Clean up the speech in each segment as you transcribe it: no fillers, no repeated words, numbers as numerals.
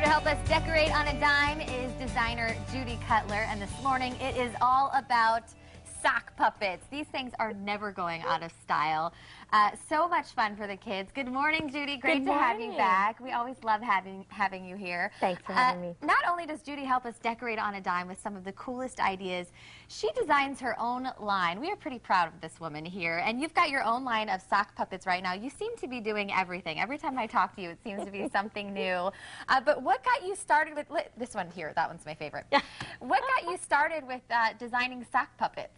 help us decorate on a dime is designer Judy Cutler, and this morning it is all about sock puppets. These things are never going out of style. So much fun for the kids. Good morning, Judy. Great to have you back. We always love having you here. Thanks for having me. Not only does Judy help us decorate on a dime with some of the coolest ideas, she designs her own line. We are pretty proud of this woman here, and you've got your own line of sock puppets right now. You seem to be doing everything. Every time I talk to you, it seems to be something new. But what got you started with this one here? That one's my favorite. What got you started with designing sock puppets?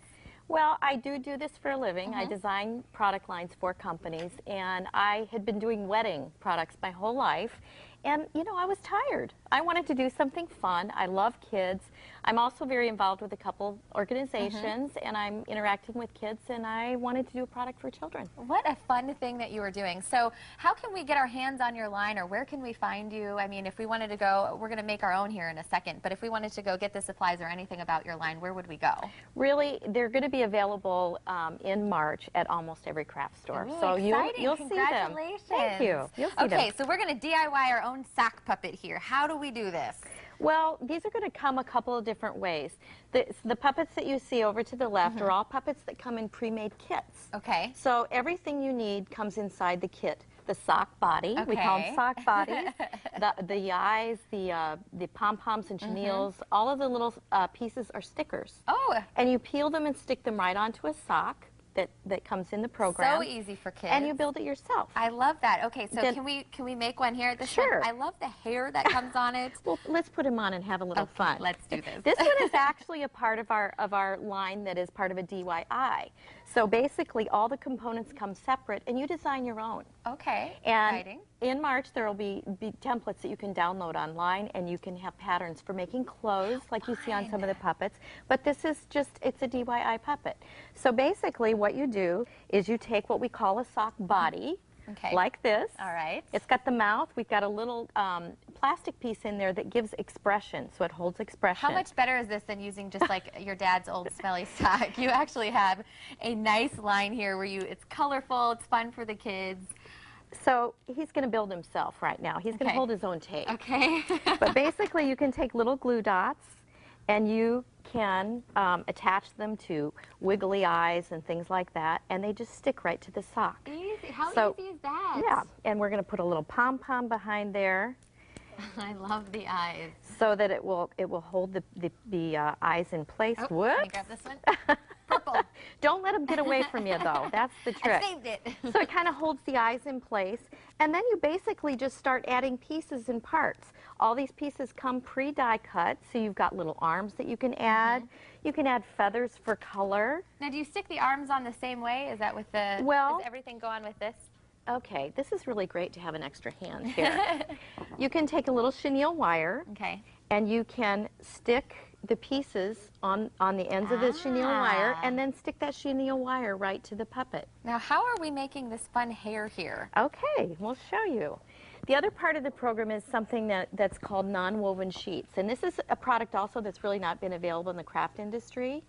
Well, I do this for a living. I design product lines for companies, and I had been doing wedding products my whole life. And, you know, I was tired. I wanted to do something fun. I love kids. I'm also very involved with a couple organizations, and I'm interacting with kids, and I wanted to do a product for children. What a fun thing that you were doing. So how can we get our hands on your line, or where can we find you? I mean, if we wanted to go, we're going to make our own here in a second, but if we wanted to go get the supplies or anything about your line, where would we go? Really, they're going to be available in March at almost every craft store. Really so exciting. you'll see them. Congratulations. Thank you. You'll see them. Okay, so we're going to DIY our own sock puppet here. How do we do this? Well, these are going to come a couple of different ways. The puppets that you see over to the left are all puppets that come in pre-made kits. Okay. So everything you need comes inside the kit. The sock body, we call them sock bodies, the eyes, the pom-poms and chenilles, all of the little pieces are stickers. Oh. And you peel them and stick them right onto a sock that comes in the program. So easy for kids. And you build it yourself. I love that. Okay, so can we make one here? Sure. I love the hair that comes on it. Well, let's put them on and have a little fun. Let's do this. This one is actually a part of our line that is part of a DIY. So basically, all the components come separate, and you design your own. Okay. And exciting. In March, there will be templates that you can download online, and you can have patterns for making clothes, like you see on some of the puppets. But this is it's a DIY puppet. So basically, what you do is you take what we call a sock body, like this. All right. It's got the mouth. We've got a little plastic piece in there that gives expression, so it holds expression. How much better is this than using just like your dad's old smelly sock? You actually have a nice line here where it's colorful, it's fun for the kids. So he's going to build himself right now. He's going to hold his own tape. Okay. But basically, you can take little glue dots, and you can attach them to wiggly eyes and things like that, and they just stick right to the sock. Easy. How easy is that? Yeah, and we're going to put a little pom-pom behind there. I love the eyes. So that it will hold the eyes in place. Oh, Whoops. can you grab this one? Purple. Don't let them get away from you, though. That's the trick. I saved it. So it kind of holds the eyes in place, and then you basically just start adding pieces and parts. All these pieces come pre-die cut, so you've got little arms that you can add. You can add feathers for color. Now, do you stick the arms on the same way? Is that with the? Well, does everything go on with this? Okay, this is really great to have an extra hand here. You can take a little chenille wire, and you can stick the pieces on the ends of the chenille wire, and then stick that chenille wire right to the puppet. Now, how are we making this fun hair here? Okay, we'll show you. The other part of the program is something that's called non-woven sheets, and this is a product also that's really not been available in the craft industry.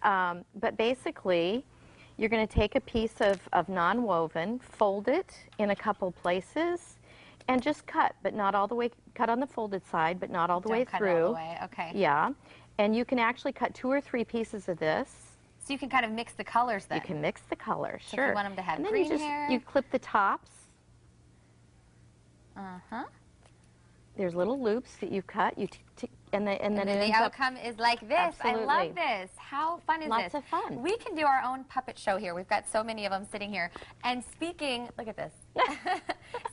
But basically, you're going to take a piece of non-woven, fold it in a couple places, and just cut, but not all the way, cut on the folded side, but not all the way through. All the way. Okay. Yeah, and you can actually cut 2 or 3 pieces of this. So you can kind of mix the colors then? You can mix the colors, so sure. If you want them to have and then green hair. You clip the tops. There's little loops that you cut, and then the outcome is like this. Absolutely. I love this. How fun is this? Lots of fun. We can do our own puppet show here. We've got so many of them sitting here. And speaking, look at this.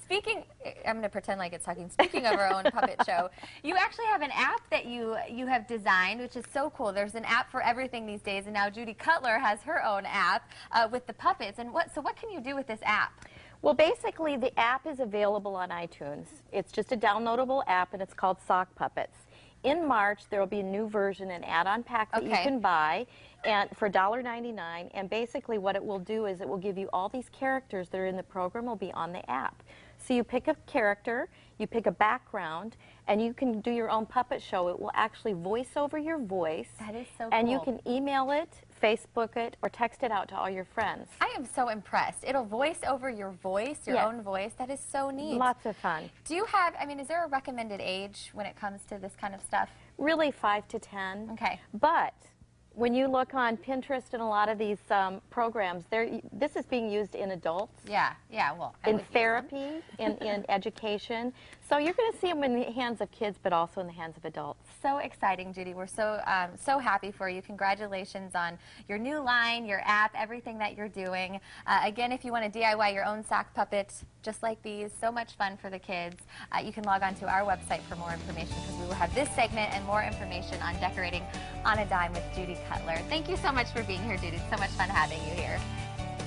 Speaking, I'm going to pretend like it's talking. Speaking of our own puppet show, you actually have an app that you have designed, which is so cool. There's an app for everything these days, and now Judy Cutler has her own app with the puppets. And so what can you do with this app? Well, basically, the app is available on iTunes. It's just a downloadable app, and it's called Sock Puppets. In March, there will be a new version, an add-on pack that you can buy and for $1.99. And basically, what it will do is it will give you all these characters that are in the program will be on the app. So you pick a character, you pick a background, and you can do your own puppet show. It will actually voice over your voice. That is so cool. And you can email it, Facebook it, or text it out to all your friends. I am so impressed. It'll voice over your voice, your Yes. own voice. That is so neat. Lots of fun. Do you have, I mean, is there a recommended age when it comes to this kind of stuff? Really 5 to 10. Okay. But when you look on Pinterest and a lot of these programs, this is being used in adults. Yeah, well. In therapy, in education. So you're going to see them in the hands of kids, but also in the hands of adults. So exciting, Judy. We're so happy for you. Congratulations on your new line, your app, everything that you're doing. Again, if you want to DIY your own sock puppet, just like these, so much fun for the kids, you can log on to our website for more information, because we will have this segment and more information on decorating on a dime with Judy Cutler. Thank you so much for being here, Judy. It's so much fun having you here.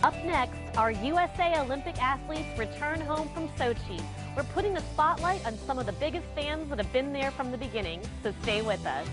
Up next, our USA Olympic athletes return home from Sochi. We're putting the spotlight on some of the biggest fans that have been there from the beginning, so stay with us.